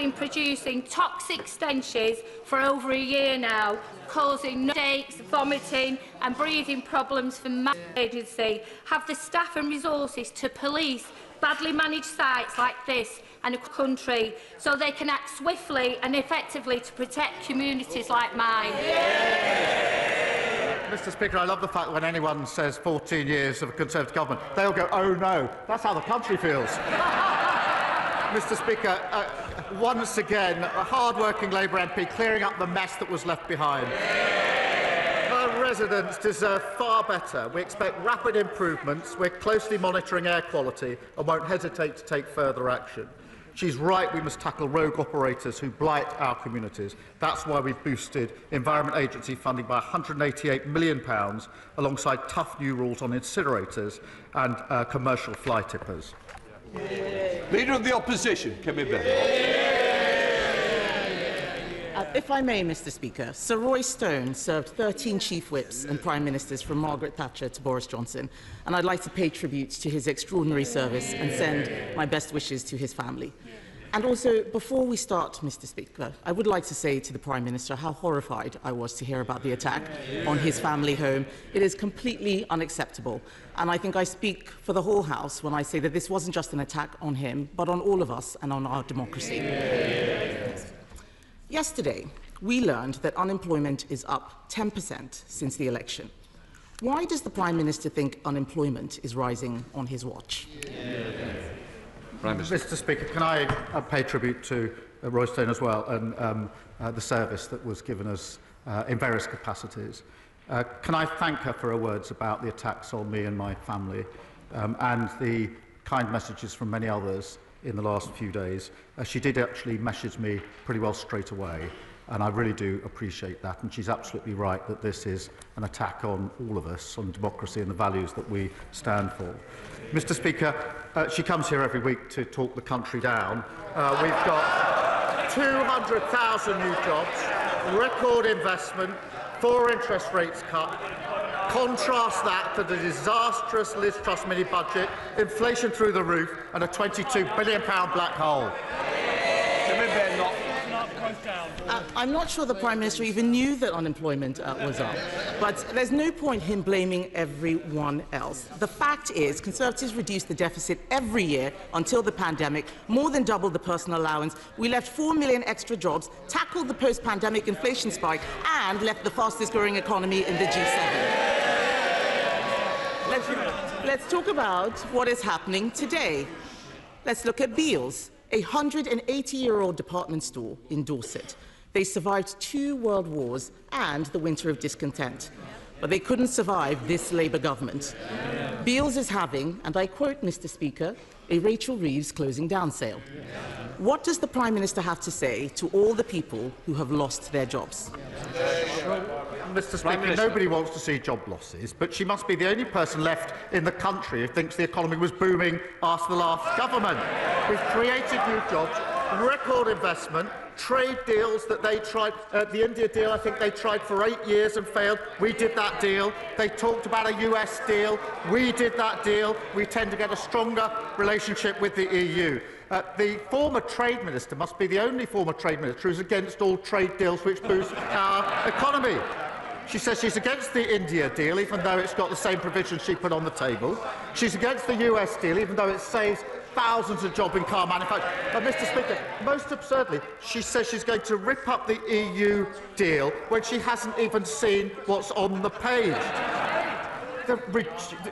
been producing toxic stenches for over a year now, causing headaches, vomiting and breathing problems for my agency. Have the staff and resources to police badly managed sites like this and a country so they can act swiftly and effectively to protect communities like mine. Mr Speaker, I love the fact that when anyone says 14 years of a Conservative government, they all go, oh no, that's how the country feels. Mr Speaker, once again, a hard-working Labour MP clearing up the mess that was left behind. Our residents deserve far better. We expect rapid improvements. We're closely monitoring air quality and won't hesitate to take further action. She's right, we must tackle rogue operators who blight our communities. That's why we've boosted Environment Agency funding by £188 million, alongside tough new rules on incinerators and commercial fly tippers. Leader of the Opposition, Kemi Badenoch. If I may, Mr Speaker, Sir Roy Stone served 13 chief whips and prime ministers from Margaret Thatcher to Boris Johnson, and I'd like to pay tribute to his extraordinary service and send my best wishes to his family. And also, before we start, Mr Speaker, I would like to say to the Prime Minister how horrified I was to hear about the attack on his family home. It is completely unacceptable, and I think I speak for the whole House when I say that this wasn't just an attack on him, but on all of us and on our democracy. Yesterday, we learned that unemployment is up 10% since the election. Why does the Prime Minister think unemployment is rising on his watch? Mr Speaker, can I pay tribute to Roy Stone as well and the service that was given us in various capacities. Can I thank her for her words about the attacks on me and my family and the kind messages from many others in the last few days. She did actually message me pretty well straight away, and I really do appreciate that. And she's absolutely right that this is an attack on all of us, on democracy and the values that we stand for. Mr Speaker, she comes here every week to talk the country down. We've got 200,000 new jobs, record investment, 4 interest rates cut. Contrast that to the disastrous Liz Truss mini-budget, inflation through the roof and a £22 billion black hole. I'm not sure the Prime Minister even knew that unemployment was up, but there's no point him blaming everyone else. The fact is, Conservatives reduced the deficit every year until the pandemic, more than doubled the personal allowance. We left 4 million extra jobs, tackled the post-pandemic inflation spike, and left the fastest-growing economy in the G7. Let's talk about what is happening today. Let's look at Beales, a 180-year-old department store in Dorset. They survived 2 world wars and the winter of discontent, but they couldn't survive this Labour government. Beales is having, and I quote, Mr Speaker, a Rachel Reeves closing down sale. What does the Prime Minister have to say to all the people who have lost their jobs? Mr Speaker, nobody wants to see job losses, but she must be the only person left in the country who thinks the economy was booming after the last government. We've created new jobs, record investment, trade deals that they tried. The India deal, I think they tried for 8 years and failed. We did that deal. They talked about a US deal. We did that deal. We tend to get a stronger relationship with the EU. The former Trade Minister must be the only former Trade Minister who's against all trade deals which boost our economy. She says she's against the India deal, even though it's got the same provisions she put on the table. She's against the US deal, even though it saves thousands of jobs in car manufacturing. But, Mr Speaker, most absurdly, she says she's going to rip up the EU deal when she hasn't even seen what's on the page.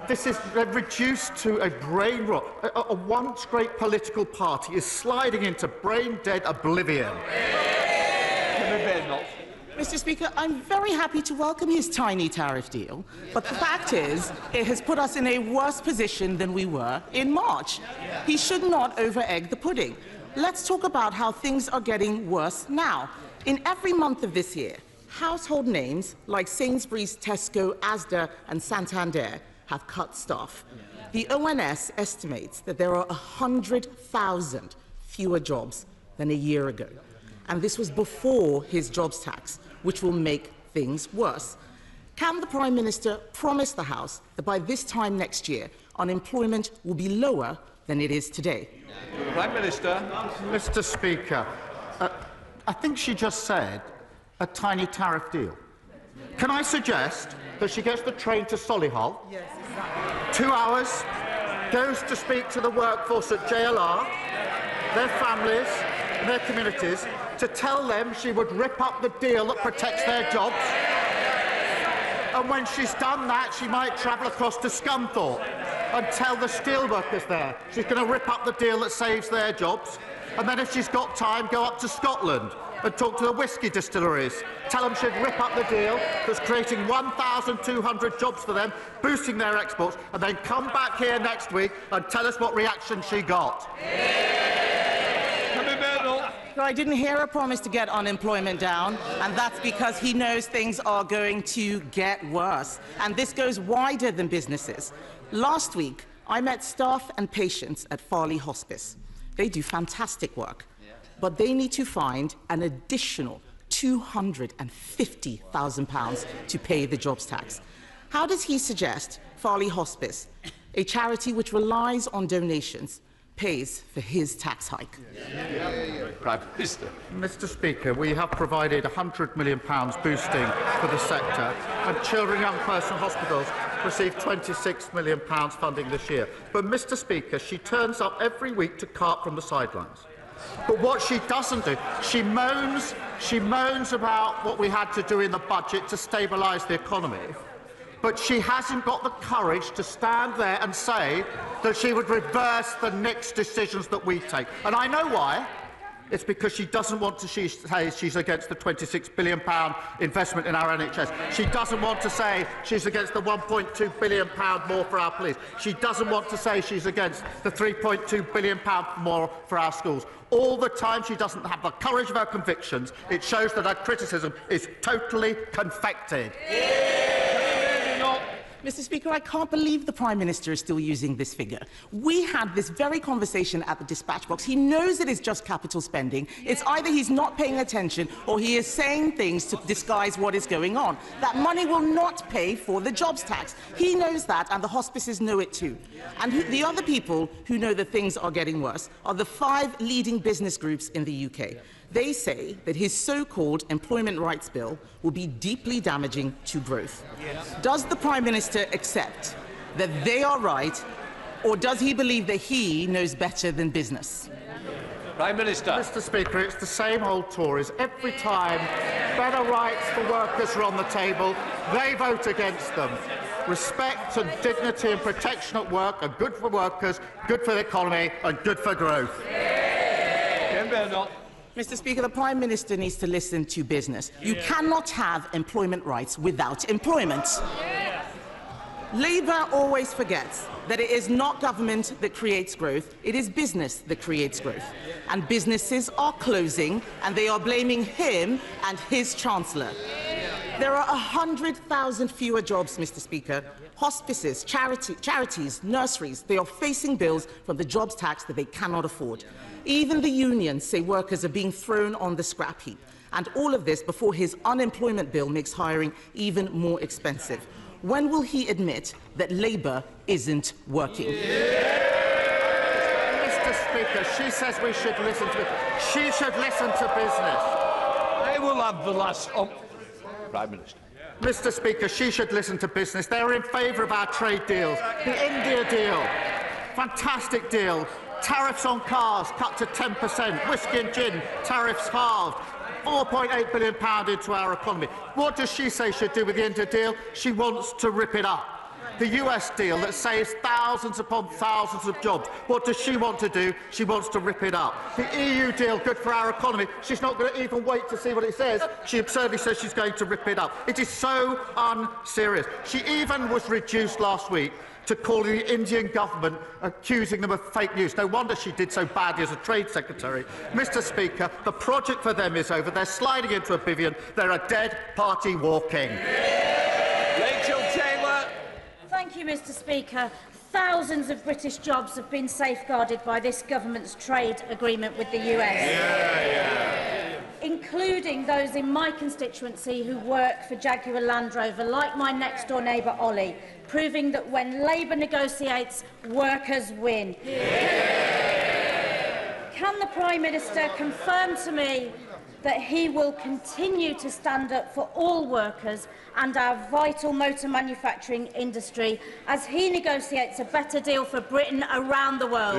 This is reduced to a brain rot. A once great political party is sliding into brain-dead oblivion. Mr Speaker, I'm very happy to welcome his tiny tariff deal, but the fact is, it has put us in a worse position than we were in March. He should not over-egg the pudding. Let's talk about how things are getting worse now. In every month of this year, household names like Sainsbury's, Tesco, Asda and Santander have cut staff. The ONS estimates that there are 100,000 fewer jobs than a year ago. And this was before his jobs tax, which will make things worse. Can the Prime Minister promise the House that by this time next year, unemployment will be lower than it is today? Prime Minister. Mr Speaker, I think she just said a tiny tariff deal. Can I suggest that she gets the train to Solihull, 2 hours, goes to speak to the workforce at JLR, their families and their communities, to tell them she would rip up the deal that protects their jobs. And when she's done that, she might travel across to Scunthorpe and tell the steelworkers there she's going to rip up the deal that saves their jobs. And then if she's got time, go up to Scotland and talk to the whisky distilleries. Tell them she'd rip up the deal that's creating 1,200 jobs for them, boosting their exports, and then come back here next week and tell us what reaction she got. Kemi Badenoch. I didn't hear a promise to get unemployment down, and that's because he knows things are going to get worse. And this goes wider than businesses. Last week, I met staff and patients at Farley Hospice. They do fantastic work, but they need to find an additional £250,000 to pay the jobs tax. How does he suggest Farley Hospice, a charity which relies on donations, pays for his tax hike? Prime Minister. Mr. Speaker, we have provided £100 million boosting for the sector, and Children and Young Person Hospitals received £26 million funding this year. But, Mr. Speaker, she turns up every week to cart from the sidelines. But what she doesn't do, she moans about what we had to do in the budget to stabilise the economy, but she hasn't got the courage to stand there and say that she would reverse the next decisions that we take. And I know why. It's because she doesn't want to say she's against the £26 billion investment in our NHS. She doesn't want to say she's against the £1.2 billion more for our police. She doesn't want to say she's against the £3.2 billion more for our schools. All the time she doesn't have the courage of her convictions. It shows that her criticism is totally confected. Mr. Speaker, I can't believe the Prime Minister is still using this figure. We had this very conversation at the dispatch box. He knows it is just capital spending. It's either he's not paying attention or he is saying things to disguise what is going on. That money will not pay for the jobs tax. He knows that, and the hospices know it too. And the other people who know that things are getting worse are the 5 leading business groups in the UK. They say that his so-called employment rights bill will be deeply damaging to growth. Does the Prime Minister accept that they are right, or does he believe that he knows better than business? Prime Minister. Mr. Speaker, it's the same old Tories. Every time better rights for workers are on the table, they vote against them. Respect and dignity and protection at work are good for workers, good for the economy and good for growth. Kemi Badenoch. Mr. Speaker, the Prime Minister needs to listen to business. You cannot have employment rights without employment. Labour always forgets that it is not government that creates growth, it is business that creates growth. And businesses are closing, and they are blaming him and his Chancellor. There are 100,000 fewer jobs, Mr. Speaker. Hospices, charities, nurseries, they are facing bills from the jobs tax that they cannot afford. Even the unions say workers are being thrown on the scrap heap. And all of this before his unemployment bill makes hiring even more expensive. When will he admit that Labour isn't working? Mr. Speaker, she says we should listen to it. She should listen to business. I will have the last... Prime Minister. Mr. Speaker, she should listen to business. They are in favour of our trade deals. The India deal, fantastic deal. Tariffs on cars cut to 10%. Whisky and gin, tariffs halved. £4.8 billion into our economy. What does she say she'd do with the India deal? She wants to rip it up. The US deal that saves thousands upon thousands of jobs. What does she want to do? She wants to rip it up. The EU deal, good for our economy. She's not going to even wait to see what it says. She absurdly says she's going to rip it up. It is so unserious. She even was reduced last week to calling the Indian government, accusing them of fake news. No wonder she did so badly as a Trade Secretary. Mr. Speaker, the project for them is over. They're sliding into oblivion. They're a dead party walking. Thank you, Mr. Speaker. Thousands of British jobs have been safeguarded by this government's trade agreement with the US. Including those in my constituency who work for Jaguar Land Rover, like my next-door neighbour Ollie, proving that when Labour negotiates, workers win. Can Can the Prime Minister confirm to me that he will continue to stand up for all workers and our vital motor manufacturing industry as he negotiates a better deal for Britain around the world?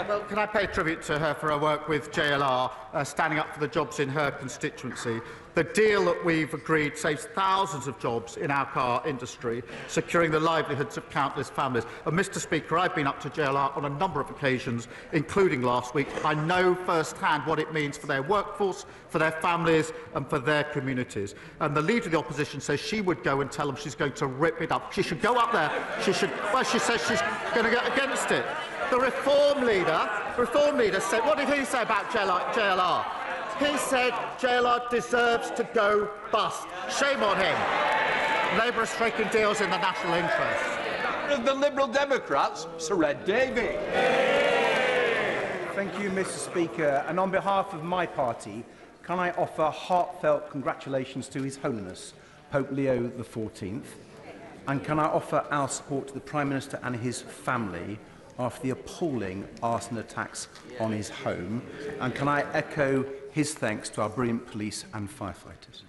Well, can I pay tribute to her for her work with JLR, standing up for the jobs in her constituency? The deal that we've agreed saves thousands of jobs in our car industry, securing the livelihoods of countless families. And, Mr Speaker, I've been up to JLR on a number of occasions, including last week. I know first-hand what it means for their workforce, for their families and for their communities. And the Leader of the Opposition says she would go and tell them she's going to rip it up. She should go up there. She says she's going to get against it. The Reform leader said, what did he say about JLR? He said JLR deserves to go bust. Shame on him. Labour is striking deals in the national interest. The Liberal Democrats, Sir Ed Davey. Thank you, Mr Speaker. And on behalf of my party, can I offer heartfelt congratulations to His Holiness, Pope Leo XIV? And can I offer our support to the Prime Minister and his family after the appalling arson attacks on his home? And can I echo his thanks to our brilliant police and firefighters?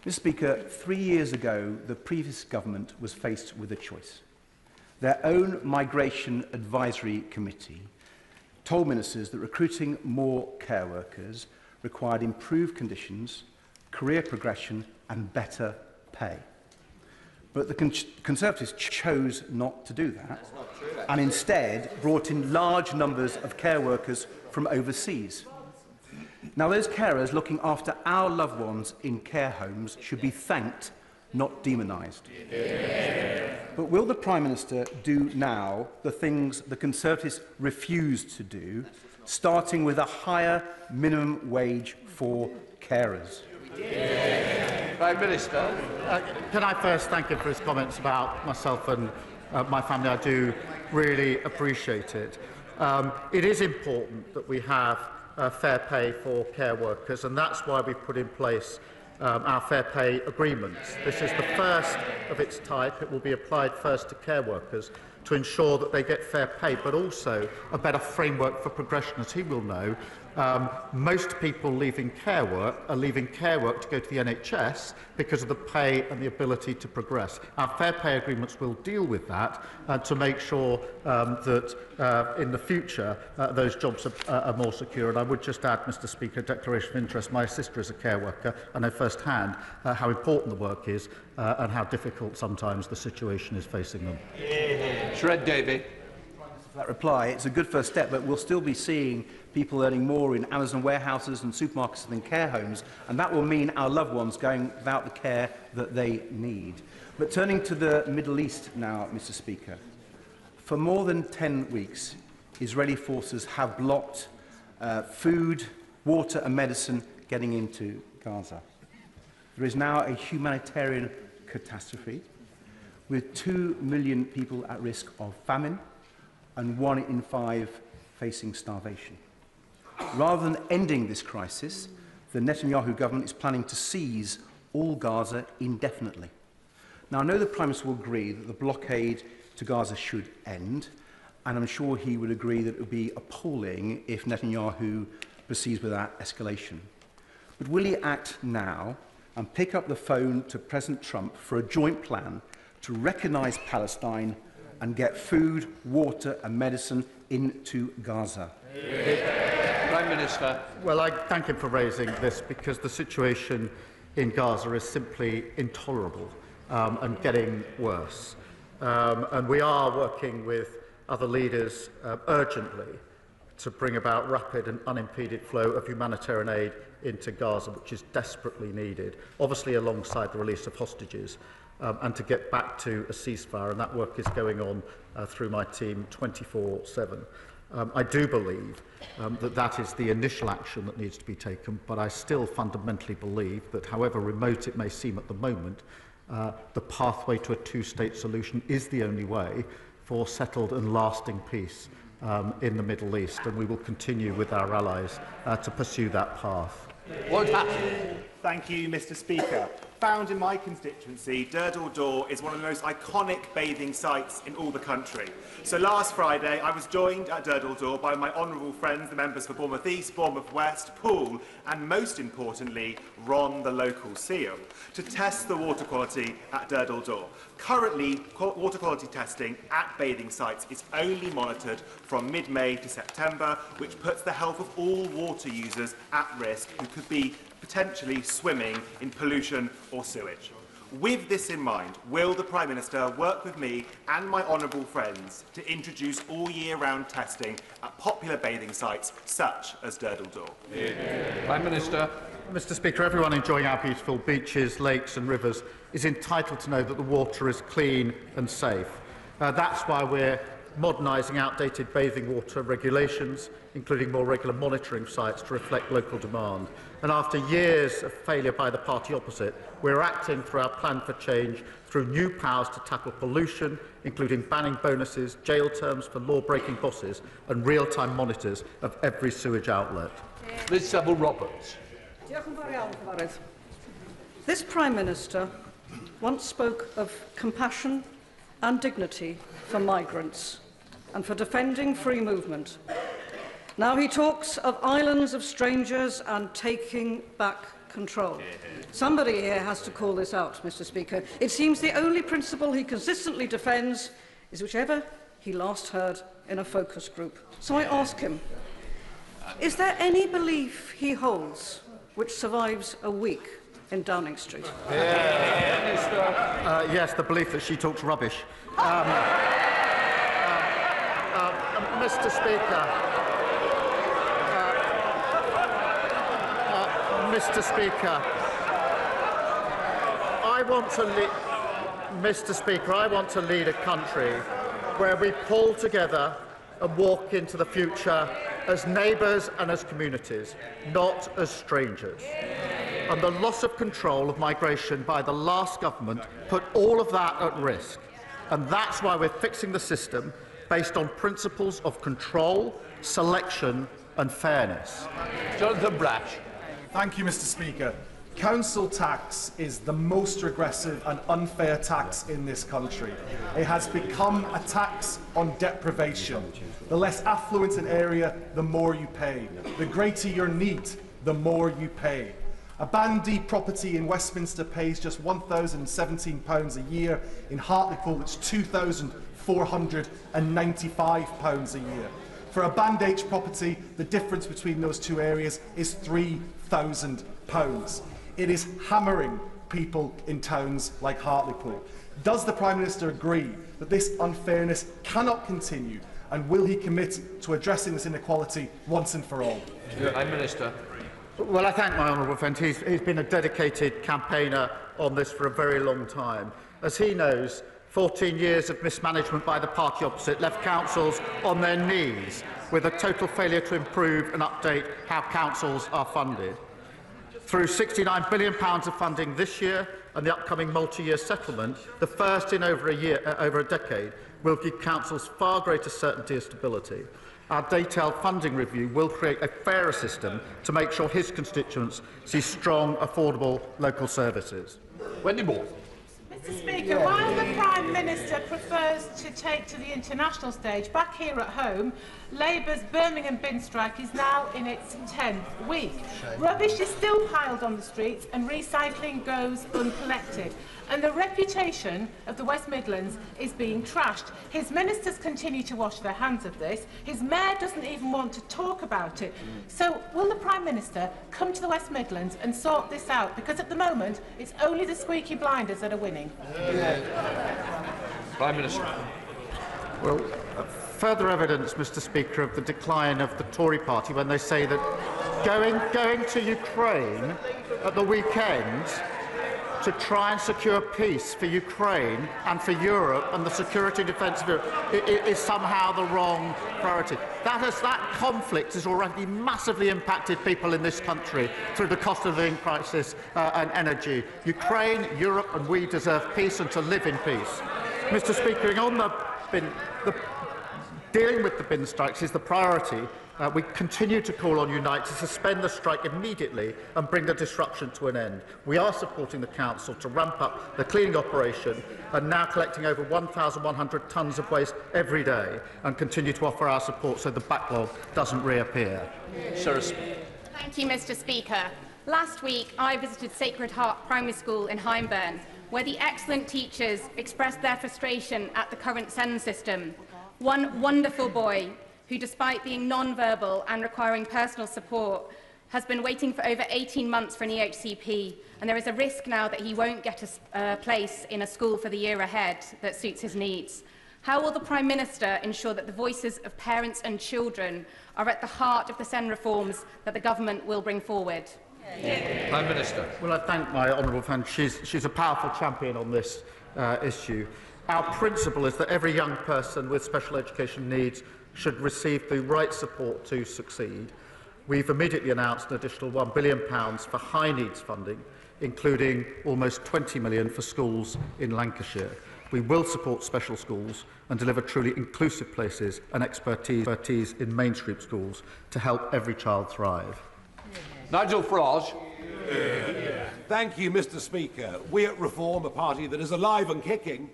Mr Speaker, 3 years ago, the previous government was faced with a choice. Their own Migration Advisory Committee told ministers that recruiting more care workers required improved conditions, career progression and better pay. But the Conservatives chose not to do that and instead brought in large numbers of care workers from overseas. Now, those carers looking after our loved ones in care homes should be thanked, not demonised. But will the Prime Minister do now the things the Conservatives refused to do, starting with a higher minimum wage for carers? Prime Minister. Can I first thank him for his comments about myself and my family? I do really appreciate it. It is important that we have fair pay for care workers, and that's why we put in place our fair pay agreements. This is the first of its type. It will be applied first to care workers to ensure that they get fair pay, but also a better framework for progression. As he will know, most people leaving care work are leaving care work to go to the NHS because of the pay and the ability to progress. Our fair pay agreements will deal with that to make sure that in the future those jobs are more secure. And I would just add, Mr Speaker, a declaration of interest. My sister is a care worker. I know firsthand how important the work is and how difficult sometimes the situation is facing them. Sir Ed Davey. For that reply, it's a good first step, but we'll still be seeing people earning more in Amazon warehouses and supermarkets than care homes, and that will mean our loved ones going without the care that they need. But turning to the Middle East now, Mr Speaker, for more than 10 weeks, Israeli forces have blocked food, water and medicine getting into Gaza. There is now a humanitarian catastrophe with 2 million people at risk of famine and 1 in 5 facing starvation. Rather than ending this crisis, the Netanyahu government is planning to seize all Gaza indefinitely. Now, I know the Prime Minister will agree that the blockade to Gaza should end, and I'm sure he would agree that it would be appalling if Netanyahu proceeds with that escalation. But will he act now and pick up the phone to President Trump for a joint plan to recognise Palestine and get food, water and medicine into Gaza? Prime Minister. Well, I thank him for raising this because the situation in Gaza is simply intolerable and getting worse. And we are working with other leaders urgently to bring about rapid and unimpeded flow of humanitarian aid into Gaza, which is desperately needed, obviously alongside the release of hostages, and to get back to a ceasefire, and that work is going on through my team 24/7. I do believe that is the initial action that needs to be taken, but I still fundamentally believe that, however remote it may seem at the moment, the pathway to a two-state solution is the only way for settled and lasting peace in the Middle East, and we will continue with our allies to pursue that path. What happened? Thank you, Mr Speaker. Found in my constituency, Durdle Door is one of the most iconic bathing sites in all the country. So last Friday, I was joined at Durdle Door by my honourable friends, the members for Bournemouth East, Bournemouth West, Poole, and most importantly, Ron, the local seal, to test the water quality at Durdle Door. Currently, water quality testing at bathing sites is only monitored from mid-May to September, which puts the health of all water users at risk who could be potentially swimming in pollution or sewage. With this in mind, will the Prime Minister work with me and my honourable friends to introduce all-year-round testing at popular bathing sites such as Durdle Door? Prime Minister. Mr Speaker, everyone enjoying our beautiful beaches, lakes and rivers is entitled to know that the water is clean and safe. That's why we're modernising outdated bathing water regulations, including more regular monitoring sites to reflect local demand. And after years of failure by the party opposite, we're acting through our plan for change through new powers to tackle pollution, including banning bonuses, jail terms for law-breaking bosses and real-time monitors of every sewage outlet. Ms Sybil Roberts. This Prime Minister once spoke of compassion and dignity for migrants and for defending free movement. Now he talks of islands of strangers and taking back control. Somebody here has to call this out, Mr Speaker. It seems the only principle he consistently defends is whichever he last heard in a focus group. So I ask him, is there any belief he holds which survives a week in Downing Street? Yes, the belief that she talks rubbish. Mr Speaker, Mr Speaker, I want to lead a country where we pull together and walk into the future as neighbours and as communities, not as strangers. And the loss of control of migration by the last government put all of that at risk. And that's why we're fixing the system based on principles of control, selection and fairness. Jonathan Brash. Thank you, Mr Speaker. Council tax is the most regressive and unfair tax in this country. It has become a tax on deprivation. The less affluent an area, the more you pay. The greater your need, the more you pay. A Band D property in Westminster pays just £1,017 a year. In Hartlepool, it's £2,495 a year. For a Band H property, the difference between those two areas is £3,000. It is hammering people in towns like Hartlepool. Does the Prime Minister agree that this unfairness cannot continue, and will he commit to addressing this inequality once and for all? Prime Minister. Well, I thank my honourable friend. He's been a dedicated campaigner on this for a very long time. As he knows, 14 years of mismanagement by the party opposite left councils on their knees, with a total failure to improve and update how councils are funded. Through £69 billion of funding this year and the upcoming multi-year settlement, the first in over a decade, will give councils far greater certainty and stability. Our detailed funding review will create a fairer system to make sure his constituents see strong, affordable local services. Wendy Moore. Mr Speaker, while the Prime Minister prefers to take to the international stage, back here at home, Labour's Birmingham bin strike is now in its 10th week. Rubbish is still piled on the streets and recycling goes uncollected. And the reputation of the West Midlands is being trashed. His ministers continue to wash their hands of this. His mayor doesn't even want to talk about it. So will the Prime Minister come to the West Midlands and sort this out? Because at the moment, it's only the squeaky blinders that are winning. Prime Minister. Well, further evidence, Mr Speaker, of the decline of the Tory party when they say that going to Ukraine at the weekend to try and secure peace for Ukraine and for Europe and the security and defence of Europe is somehow the wrong priority. That conflict has already massively impacted people in this country through the cost of living crisis and energy. Ukraine, Europe and we deserve peace and to live in peace. Mr Speaker, on dealing with the bin strikes is the priority, We continue to call on Unite to suspend the strike immediately and bring the disruption to an end. We are supporting the Council to ramp up the cleaning operation and now collecting over 1,100 tonnes of waste every day, and continue to offer our support so the backlog doesn't reappear. Thank you, Mr. Speaker. Last week, I visited Sacred Heart Primary School in Hyndburn, where the excellent teachers expressed their frustration at the current SEND system. One wonderful boy, who, despite being non-verbal and requiring personal support, has been waiting for over 18 months for an EHCP, and there is a risk now that he won't get a place in a school for the year ahead that suits his needs. How will the Prime Minister ensure that the voices of parents and children are at the heart of the SEND reforms that the Government will bring forward? Prime Minister. Well, I thank my honourable friend. She's a powerful champion on this issue. Our principle is that every young person with special education needs should receive the right support to succeed. We've immediately announced an additional £1 billion for high needs funding, including almost 20 million for schools in Lancashire. We will support special schools and deliver truly inclusive places and expertise in mainstream schools to help every child thrive. Nigel Farage. Thank you, Mr. Speaker. We at Reform, a party that is alive and kicking,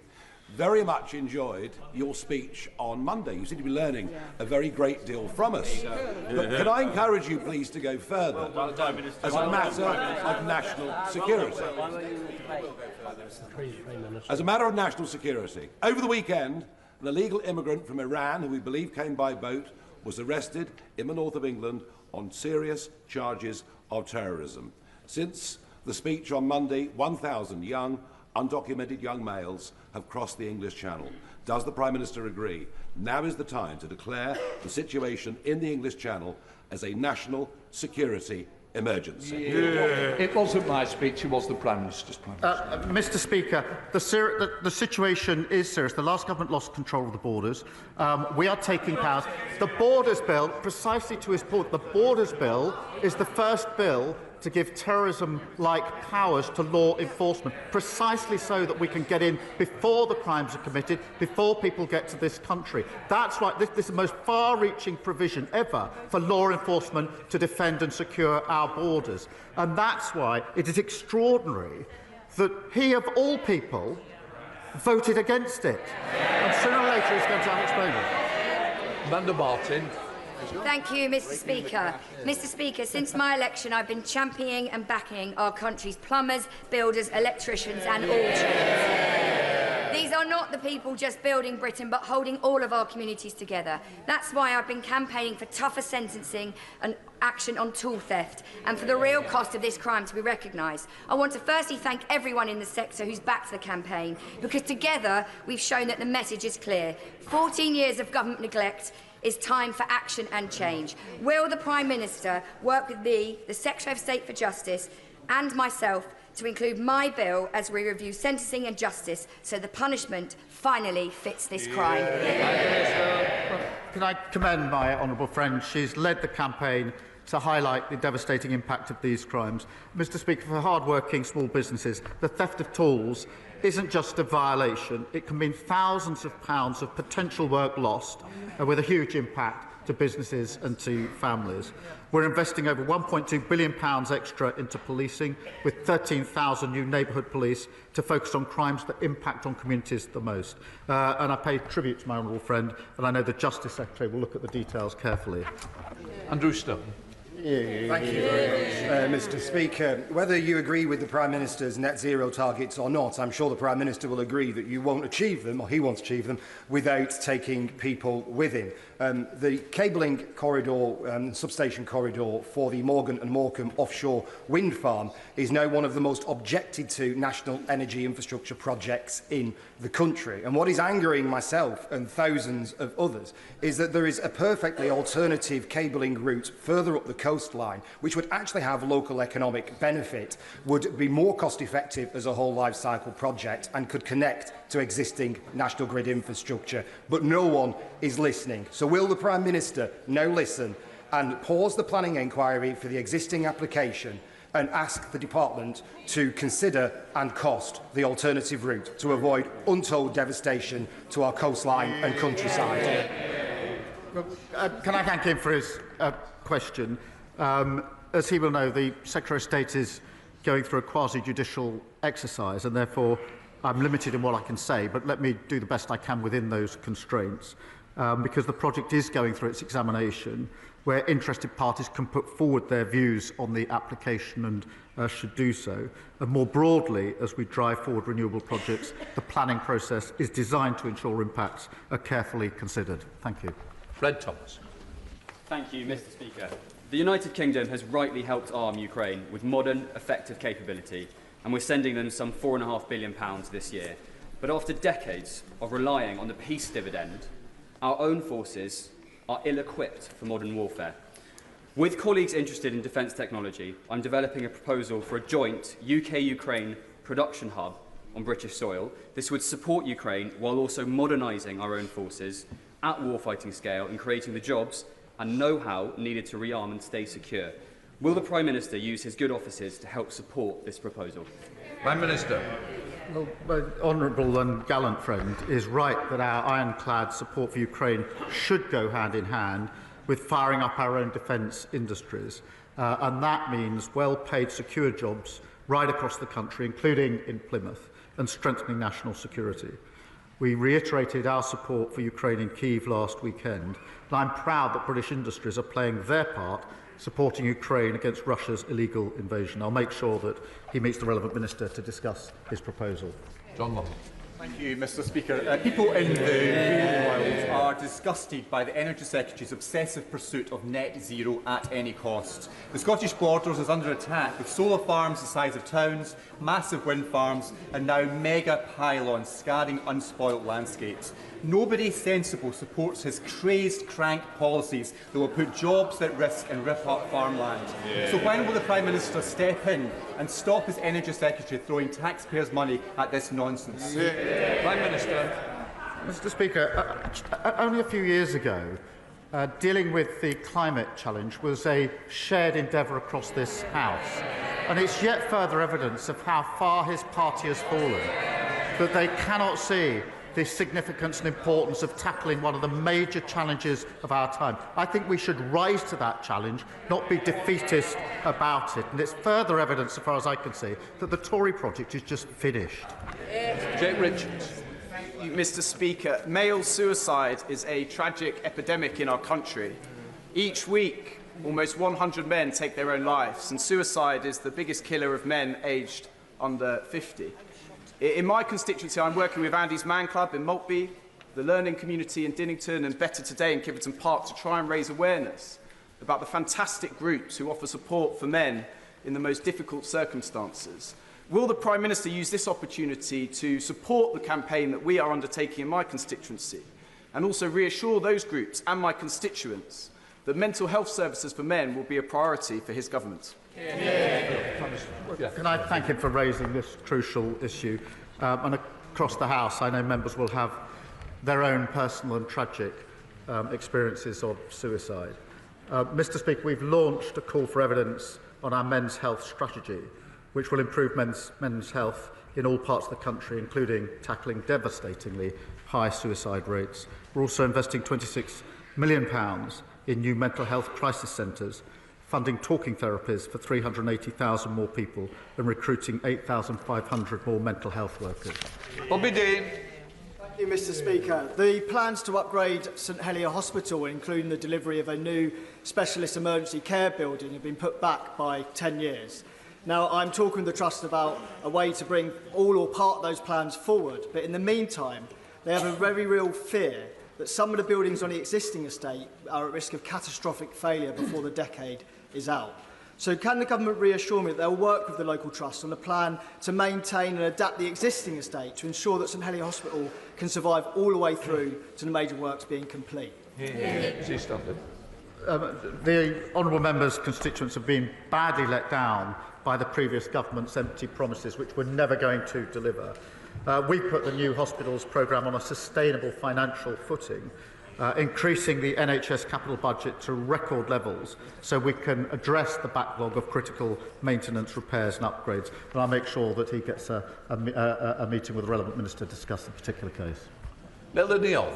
very much enjoyed your speech on Monday. You seem to be learning a very great deal from us. But can I encourage you, please, to go further as a matter of national security? As a matter of national security. Over the weekend, an illegal immigrant from Iran, who we believe came by boat, was arrested in the north of England on serious charges of terrorism. Since the speech on Monday, 1,000 young, undocumented young males have crossed the English Channel. Does the Prime Minister agree now is the time to declare the situation in the English Channel as a national security emergency? It wasn't my speech, it was the Prime Minister's. Mr. Speaker, the situation is serious. The last government lost control of the borders. We are taking powers. The Borders Bill, precisely to his point, the Borders Bill is the first bill to give terrorism-like powers to law enforcement, precisely so that we can get in before the crimes are committed, before people get to this country. That's why this is the most far-reaching provision ever for law enforcement to defend and secure our borders. And that's why it is extraordinary that he, of all people, voted against it. And sooner or later he's going to explain it. Amanda Martin. Thank you, Mr. Speaker. Mr. Speaker, since my election, I've been championing and backing our country's plumbers, builders, electricians and all trades. These are not the people just building Britain, but holding all of our communities together. That's why I've been campaigning for tougher sentencing and action on tool theft, and for the real cost of this crime to be recognised. I want to firstly thank everyone in the sector who's backed the campaign, because together we've shown that the message is clear. 14 years of government neglect. It's time for action and change. Will the Prime Minister work with me, the Secretary of State for Justice, and myself to include my bill as we review sentencing and justice so the punishment finally fits this crime? Can I commend my honourable friend? She's led the campaign to highlight the devastating impact of these crimes. Mr. Speaker, for hard-working small businesses, the theft of tools isn't just a violation. It can mean thousands of pounds of potential work lost, with a huge impact to businesses and to families. We're investing over £1.2 billion extra into policing, with 13,000 new neighbourhood police to focus on crimes that impact on communities the most. And I pay tribute to my honourable friend, and I know the Justice Secretary will look at the details carefully. Andrew Stone. Thank you very much, Mr. Speaker. Whether you agree with the Prime Minister's net zero targets or not, I'm sure the Prime Minister will agree that you won't achieve them, or he won't achieve them, without taking people with him. The cabling corridor, substation corridor for the Morgan and Morecambe offshore wind farm is now one of the most objected to national energy infrastructure projects in the country. And what is angering myself and thousands of others is that there is a perfectly alternative cabling route further up the coastline, which would actually have local economic benefit, would be more cost-effective as a whole life cycle project, and could connect to existing national grid infrastructure. But no one is listening. So will the Prime Minister now listen and pause the planning inquiry for the existing application and ask the Department to consider and cost the alternative route to avoid untold devastation to our coastline and countryside? Can I thank him for his question? As he will know, the Secretary of State is going through a quasi-judicial exercise, and therefore I'm limited in what I can say, but let me do the best I can within those constraints, because the project is going through its examination, where interested parties can put forward their views on the application and should do so. And more broadly, as we drive forward renewable projects, the planning process is designed to ensure impacts are carefully considered. Thank you. Fred Thomas. Thank you, Mr. Speaker. The United Kingdom has rightly helped arm Ukraine with modern, effective capability, and we're sending them some £4.5 billion this year. But after decades of relying on the peace dividend, our own forces are ill-equipped for modern warfare. With colleagues interested in defence technology, I'm developing a proposal for a joint UK-Ukraine production hub on British soil. This would support Ukraine while also modernising our own forces at warfighting scale and creating the jobs and know-how needed to rearm and stay secure. Will the Prime Minister use his good offices to help support this proposal? Prime Minister. Well, my honourable and gallant friend is right that our ironclad support for Ukraine should go hand in hand with firing up our own defence industries. And that means well-paid, secure jobs right across the country, including in Plymouth, and strengthening national security. We reiterated our support for Ukraine in Kyiv last weekend, and I'm proud that British industries are playing their part supporting Ukraine against Russia's illegal invasion. I'll make sure that he meets the relevant minister to discuss his proposal. John Locke. Thank you, Mr. Speaker. People in the real world are disgusted by the Energy Secretary's obsessive pursuit of net zero at any cost. The Scottish Borders is under attack, with solar farms the size of towns, massive wind farms, and now mega pylons scarring unspoilt landscapes. Nobody sensible supports his crazed crank policies that will put jobs at risk and rip up farmland. So when will the Prime Minister step in and stop his Energy Secretary throwing taxpayers' money at this nonsense? Prime Minister. Mr. Speaker, only a few years ago, dealing with the climate challenge was a shared endeavour across this House. And it's yet further evidence of how far his party has fallen, that they cannot see the significance and importance of tackling one of the major challenges of our time. I think we should rise to that challenge, not be defeatist about it. And it's further evidence, as far as I can see, that the Tory project is just finished. Jake Richards. Thank you, Mr. Speaker. Male suicide is a tragic epidemic in our country. Each week, almost 100 men take their own lives, and suicide is the biggest killer of men aged under 50. In my constituency, I'm working with Andy's Man Club in Maltby, the learning community in Dinnington and Better Today in Kiverton Park to try and raise awareness about the fantastic groups who offer support for men in the most difficult circumstances. Will the Prime Minister use this opportunity to support the campaign that we are undertaking in my constituency and also reassure those groups and my constituents that mental health services for men will be a priority for his government? Can I thank him for raising this crucial issue? And across the House, I know members will have their own personal and tragic experiences of suicide. Mr. Speaker, we've launched a call for evidence on our men's health strategy, which will improve men's health in all parts of the country, including tackling devastatingly high suicide rates. We're also investing £26 million in new mental health crisis centres, funding talking therapies for 380,000 more people and recruiting 8,500 more mental health workers. Bobby Dean. Thank you, Mr. Speaker. The plans to upgrade St Helier Hospital, including the delivery of a new specialist emergency care building, have been put back by 10 years. Now, I'm talking to the Trust about a way to bring all or part of those plans forward, but in the meantime, they have a very real fear that some of the buildings on the existing estate are at risk of catastrophic failure before the decade is out. So can the government reassure me that they'll work with the local trust on a plan to maintain and adapt the existing estate to ensure that St Helier Hospital can survive all the way through to the major works being complete? The honourable member's constituents have been badly let down by the previous government's empty promises, which were never going to deliver. We put the new hospitals programme on a sustainable financial footing, increasing the NHS capital budget to record levels so we can address the backlog of critical maintenance, repairs and upgrades. And I'll make sure that he gets a meeting with the relevant minister to discuss the particular case. Melanie Hall.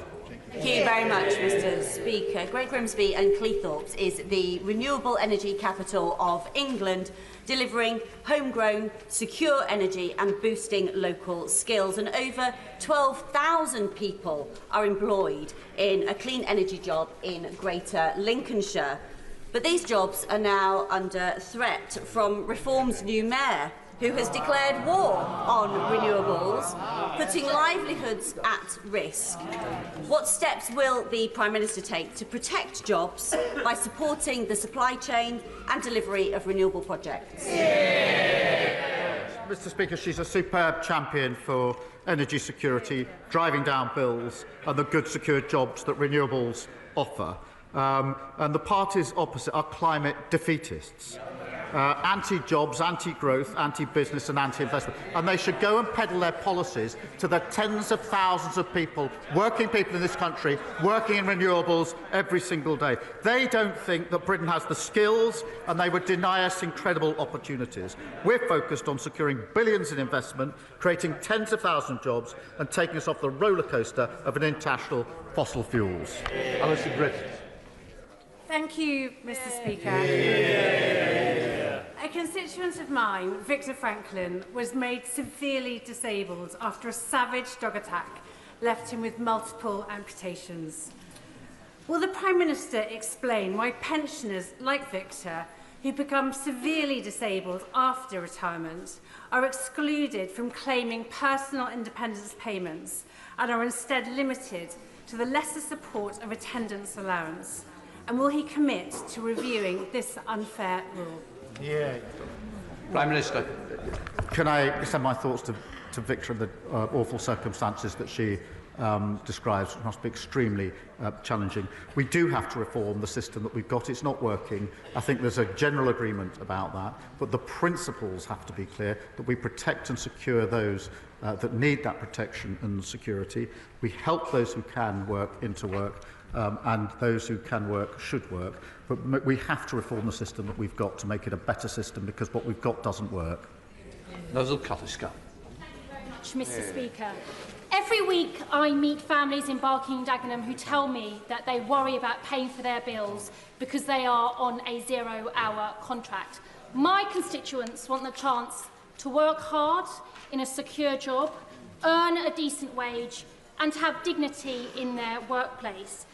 Thank you very much, Mr Speaker. Great Grimsby and Cleethorpes is the renewable energy capital of England, delivering homegrown, secure energy and boosting local skills. And over 12,000 people are employed in a clean energy job in Greater Lincolnshire. But these jobs are now under threat from Reform's new mayor, who has declared war on renewables, putting livelihoods at risk. What steps will the Prime Minister take to protect jobs by supporting the supply chain and delivery of renewable projects? Mr Speaker, she's a superb champion for energy security, driving down bills and the good secure jobs that renewables offer. And the parties opposite are climate defeatists. Anti-jobs, anti-growth, anti-business and anti-investment. And they should go and peddle their policies to the tens of thousands of people, working people in this country, working in renewables every single day. They don't think that Britain has the skills, and they would deny us incredible opportunities. We're focused on securing billions in investment, creating tens of thousands of jobs and taking us off the roller coaster of an international fossil fuels. Alison Britton. Thank you, Mr Speaker. A constituent of mine, Victor Franklin, was made severely disabled after a savage dog attack left him with multiple amputations. Will the Prime Minister explain why pensioners like Victor, who become severely disabled after retirement, are excluded from claiming personal independence payments and are instead limited to the lesser support of attendance allowance? And will he commit to reviewing this unfair rule? Prime Minister. Can I send my thoughts to Victor and the awful circumstances that she describes, which must be extremely challenging. We do have to reform the system that we've got. It's not working. I think there's a general agreement about that, but the principles have to be clear, that we protect and secure those that need that protection and security. We help those who can work into work, and those who can work should work. But we have to reform the system that we've got to make it a better system, because what we've got doesn't work. Nigel Cuttiska. Mr Speaker. Every week I meet families in Barking and Dagenham who tell me that they worry about paying for their bills because they are on a 0-hour contract. My constituents want the chance to work hard in a secure job, earn a decent wage and have dignity in their workplace.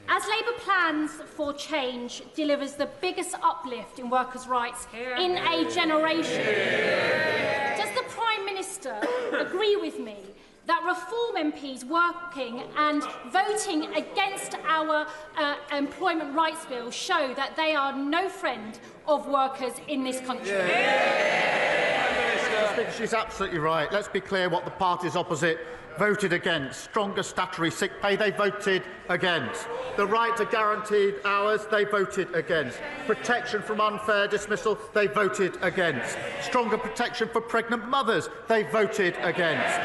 As Labour plans for change delivers the biggest uplift in workers' rights in a generation, does the Prime Minister agree with me that Reform MPs working and voting against our employment rights bill show that they are no friend of workers in this country? She's absolutely right. Let's be clear what the parties opposite voted against. Stronger statutory sick pay, they voted against. The right to guaranteed hours, they voted against. Protection from unfair dismissal, they voted against. Stronger protection for pregnant mothers, they voted against.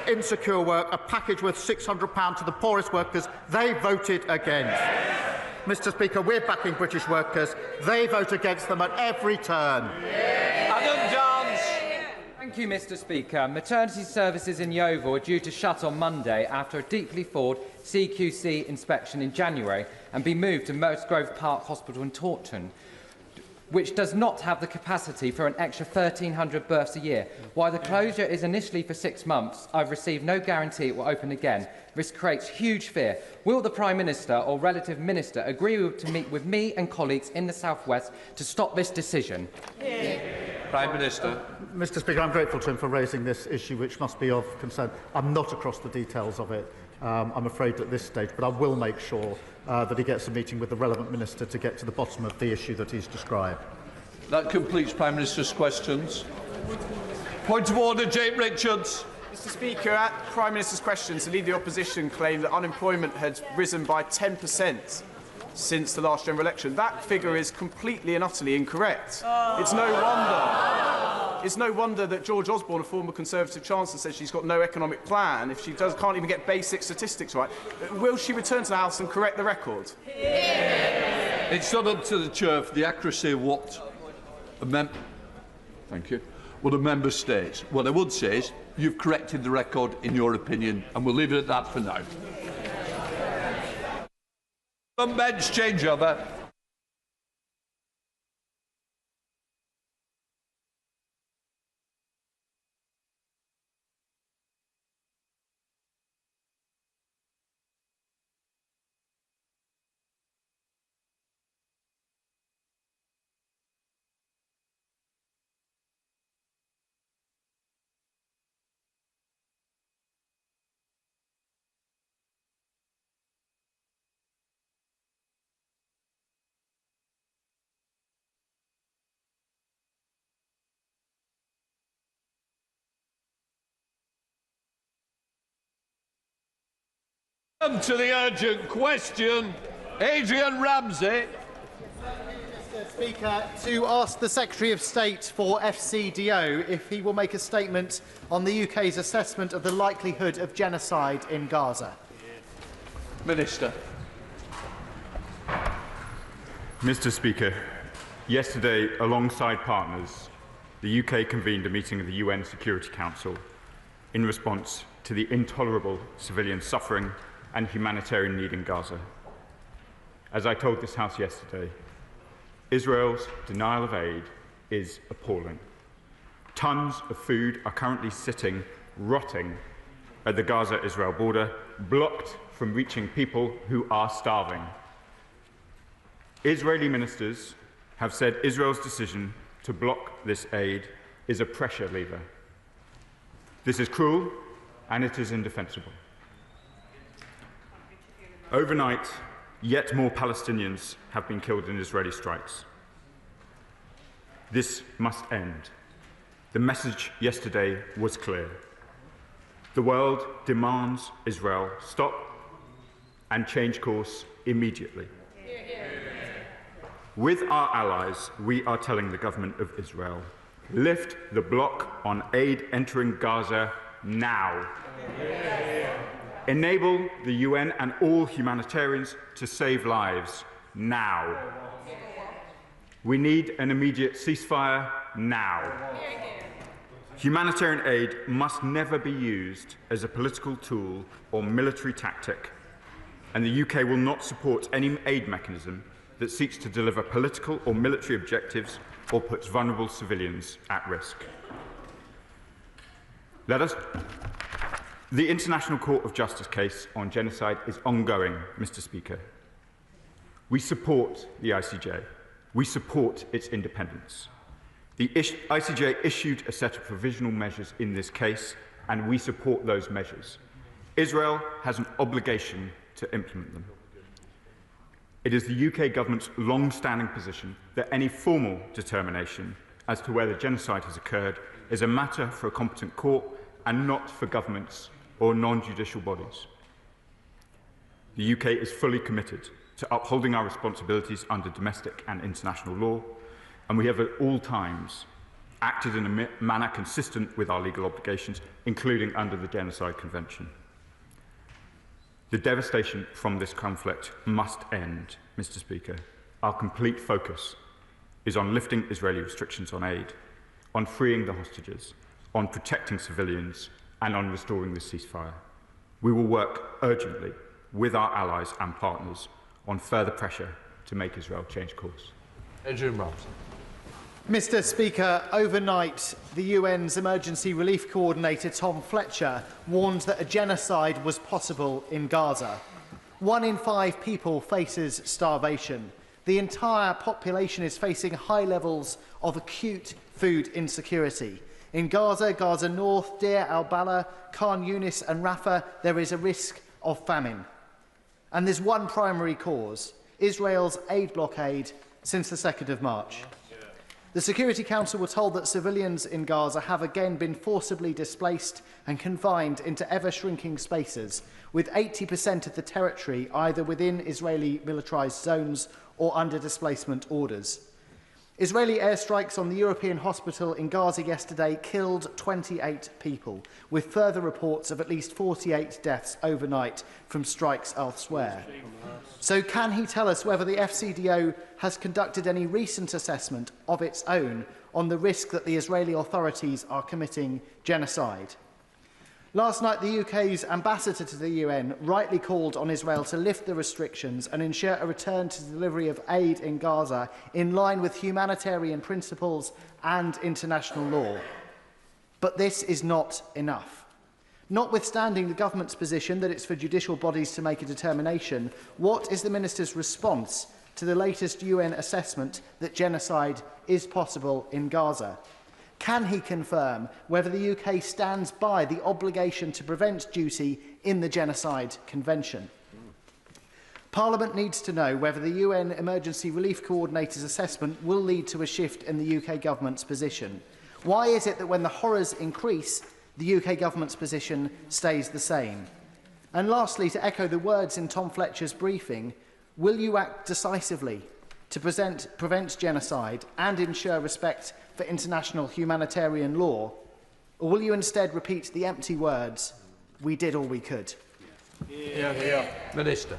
Insecure work, a package worth £600 to the poorest workers, they voted against. Mr Speaker, we're backing British workers. They vote against them at every turn. Adam Dance. Thank you, Mr Speaker. Maternity services in Yeovil are due to shut on Monday after a deeply flawed CQC inspection in January and be moved to Musgrove Park Hospital in Taunton, which does not have the capacity for an extra 1,300 births a year. While the closure is initially for 6 months, I've received no guarantee it will open again. This creates huge fear. Will the Prime Minister or relative minister agree to meet with me and colleagues in the South West to stop this decision? Prime Minister. Mr Speaker, I'm grateful to him for raising this issue, which must be of concern. I'm not across the details of it, I'm afraid, at this stage, but I will make sure that he gets a meeting with the relevant minister to get to the bottom of the issue that he's described. That completes Prime Minister's questions. Point of order, Jane Richards. Mr Speaker, at Prime Minister's questions, the Leader of the Opposition claimed that unemployment had risen by 10% since the last general election. That figure is completely and utterly incorrect. It's no wonder that George Osborne, a former Conservative Chancellor, says she's got no economic plan if she can't even get basic statistics right. Will she return to the House and correct the record? It's not up to the Chair for the accuracy of what a member states. What I would say is you've corrected the record in your opinion, and we'll leave it at that for now. Bench changeover. Come to the urgent question. Adrian Ramsey. Mr. Speaker, to ask the Secretary of State for FCDO if he will make a statement on the UK's assessment of the likelihood of genocide in Gaza. Minister. Mr. Speaker, yesterday, alongside partners, the UK convened a meeting of the UN Security Council in response to the intolerable civilian suffering and humanitarian need in Gaza. As I told this House yesterday, Israel's denial of aid is appalling. Tons of food are currently sitting, rotting, at the Gaza-Israel border, blocked from reaching people who are starving. Israeli ministers have said Israel's decision to block this aid is a pressure lever. This is cruel and it is indefensible. Overnight, yet more Palestinians have been killed in Israeli strikes. This must end. The message yesterday was clear. The world demands Israel stop and change course immediately. With our allies, we are telling the government of Israel, lift the block on aid entering Gaza now. Enable the UN and all humanitarians to save lives now. We need an immediate ceasefire now. Humanitarian aid must never be used as a political tool or military tactic, and the UK will not support any aid mechanism that seeks to deliver political or military objectives or puts vulnerable civilians at risk. The International Court of Justice case on genocide is ongoing, Mr. Speaker. We support the ICJ. We support its independence. The ICJ issued a set of provisional measures in this case, and we support those measures. Israel has an obligation to implement them. It is the UK government's long-standing position that any formal determination as to whether genocide has occurred is a matter for a competent court and not for governments or non-judicial bodies. The UK is fully committed to upholding our responsibilities under domestic and international law, and we have at all times acted in a manner consistent with our legal obligations, including under the Genocide Convention. The devastation from this conflict must end, Mr. Speaker. Our complete focus is on lifting Israeli restrictions on aid, on freeing the hostages, on protecting civilians, and on restoring the ceasefire. We will work urgently with our allies and partners on further pressure to make Israel change course. Adrian Ramsey. Mr. Speaker, overnight, the UN's Emergency Relief Coordinator Tom Fletcher warned that a genocide was possible in Gaza. 1 in 5 people faces starvation. The entire population is facing high levels of acute food insecurity. In Gaza, Gaza North, Deir al-Balah, Khan Yunis and Rafah, there is a risk of famine. And there's one primary cause: Israel's aid blockade since the 2nd of March. The Security Council were told that civilians in Gaza have again been forcibly displaced and confined into ever-shrinking spaces, with 80% of the territory either within Israeli militarised zones or under displacement orders. Israeli airstrikes on the European hospital in Gaza yesterday killed 28 people, with further reports of at least 48 deaths overnight from strikes elsewhere. So can he tell us whether the FCDO has conducted any recent assessment of its own on the risk that the Israeli authorities are committing genocide? Last night, the UK's ambassador to the UN rightly called on Israel to lift the restrictions and ensure a return to delivery of aid in Gaza in line with humanitarian principles and international law. But this is not enough. Notwithstanding the government's position that it's for judicial bodies to make a determination, what is the Minister's response to the latest UN assessment that genocide is possible in Gaza? Can he confirm whether the UK stands by the obligation to prevent duty in the Genocide Convention? Parliament needs to know whether the UN Emergency Relief Coordinator's assessment will lead to a shift in the UK government's position. Why is it that when the horrors increase, the UK government's position stays the same? And lastly, to echo the words in Tom Fletcher's briefing, will you act decisively to prevent genocide and ensure respect for international humanitarian law, or will you instead repeat the empty words, "We did all we could"? Minister.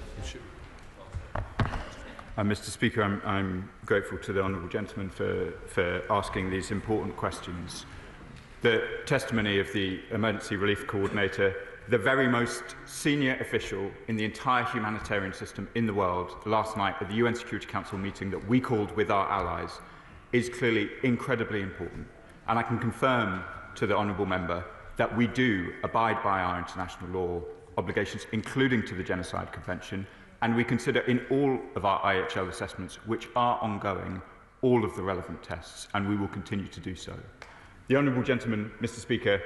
Mr. Speaker, I'm grateful to the honourable gentleman for asking these important questions. The testimony of the Emergency Relief Coordinator, the very most senior official in the entire humanitarian system in the world, last night at the UN Security Council meeting that we called with our allies, is clearly incredibly important. And I can confirm to the honourable member that we do abide by our international law obligations, including to the Genocide Convention, and we consider in all of our IHL assessments, which are ongoing, all of the relevant tests, and we will continue to do so. The honourable gentleman, Mr. Speaker,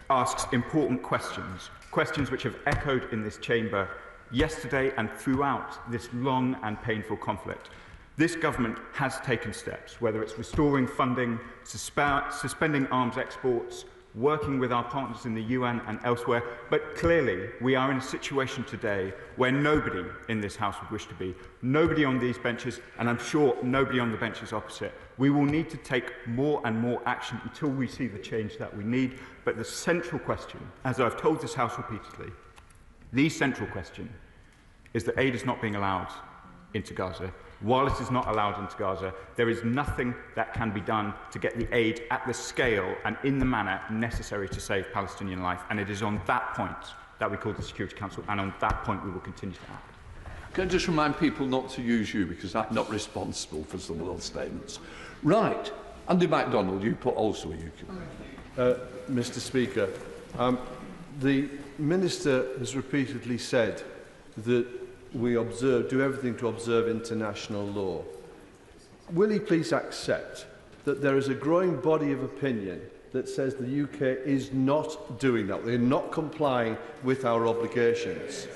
asks important questions, questions which have echoed in this chamber yesterday and throughout this long and painful conflict. This government has taken steps, whether it's restoring funding, suspending arms exports, working with our partners in the UN and elsewhere, but clearly we are in a situation today where nobody in this House would wish to be, nobody on these benches, and I'm sure nobody on the benches opposite. We will need to take more and more action until we see the change that we need. But the central question, as I've told this House repeatedly, the central question is that aid is not being allowed into Gaza. While it is not allowed into Gaza, there is nothing that can be done to get the aid at the scale and in the manner necessary to save Palestinian life. And it is on that point that we call the Security Council, and on that point we will continue to act. Can I just remind people not to use you, because I'm not responsible for some of those statements. Right. Andy MacDonald, you put also a Mr. Speaker, the Minister has repeatedly said that we do everything to observe international law. Will he please accept that there is a growing body of opinion that says the UK is not doing that, they're not complying with our obligations?